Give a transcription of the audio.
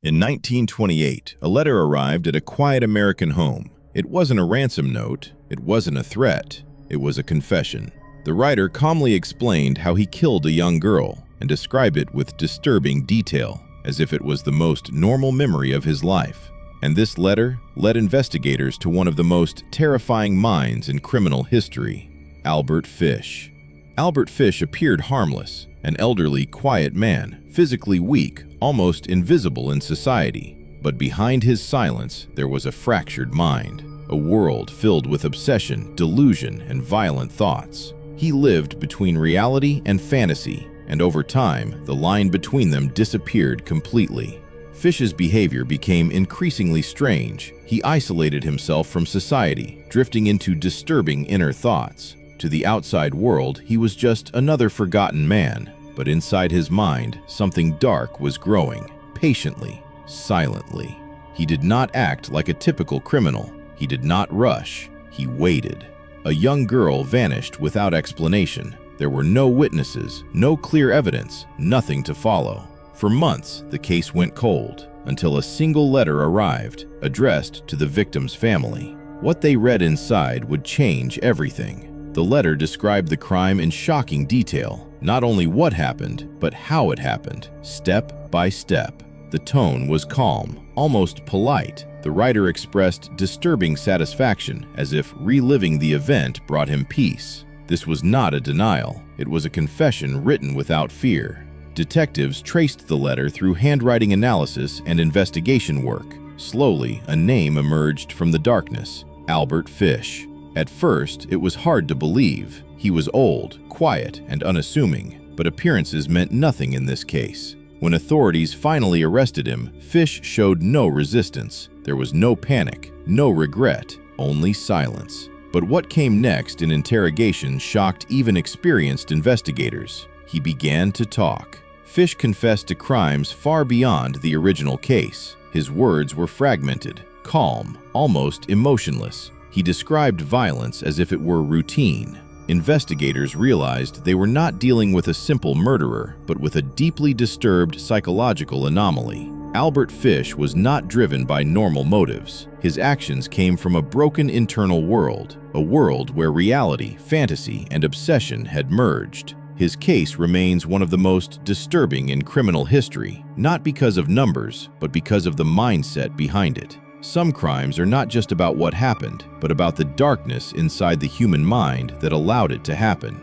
In 1928, a letter arrived at a quiet American home. It wasn't a ransom note, it wasn't a threat, it was a confession. The writer calmly explained how he killed a young girl and described it with disturbing detail, as if it was the most normal memory of his life. And this letter led investigators to one of the most terrifying minds in criminal history, Albert Fish. Albert Fish appeared harmless, an elderly, quiet man, physically weak, almost invisible in society. But behind his silence, there was a fractured mind, a world filled with obsession, delusion, and violent thoughts. He lived between reality and fantasy, and over time, the line between them disappeared completely. Fish's behavior became increasingly strange. He isolated himself from society, drifting into disturbing inner thoughts. To the outside world, he was just another forgotten man, but inside his mind, something dark was growing, patiently, silently. He did not act like a typical criminal. He did not rush. He waited. A young girl vanished without explanation. There were no witnesses, no clear evidence, nothing to follow. For months, the case went cold, until a single letter arrived, addressed to the victim's family. What they read inside would change everything. The letter described the crime in shocking detail, not only what happened, but how it happened, step by step. The tone was calm, almost polite. The writer expressed disturbing satisfaction, as if reliving the event brought him peace. This was not a denial. It was a confession written without fear. Detectives traced the letter through handwriting analysis and investigation work. Slowly, a name emerged from the darkness: Albert Fish. At first, it was hard to believe. He was old, quiet, and unassuming, but appearances meant nothing in this case. When authorities finally arrested him, Fish showed no resistance. There was no panic, no regret, only silence. But what came next in interrogation shocked even experienced investigators. He began to talk. Fish confessed to crimes far beyond the original case. His words were fragmented, calm, almost emotionless. He described violence as if it were routine. Investigators realized they were not dealing with a simple murderer, but with a deeply disturbed psychological anomaly. Albert Fish was not driven by normal motives. His actions came from a broken internal world, a world where reality, fantasy, and obsession had merged. His case remains one of the most disturbing in criminal history, not because of numbers, but because of the mindset behind it. Some crimes are not just about what happened, but about the darkness inside the human mind that allowed it to happen.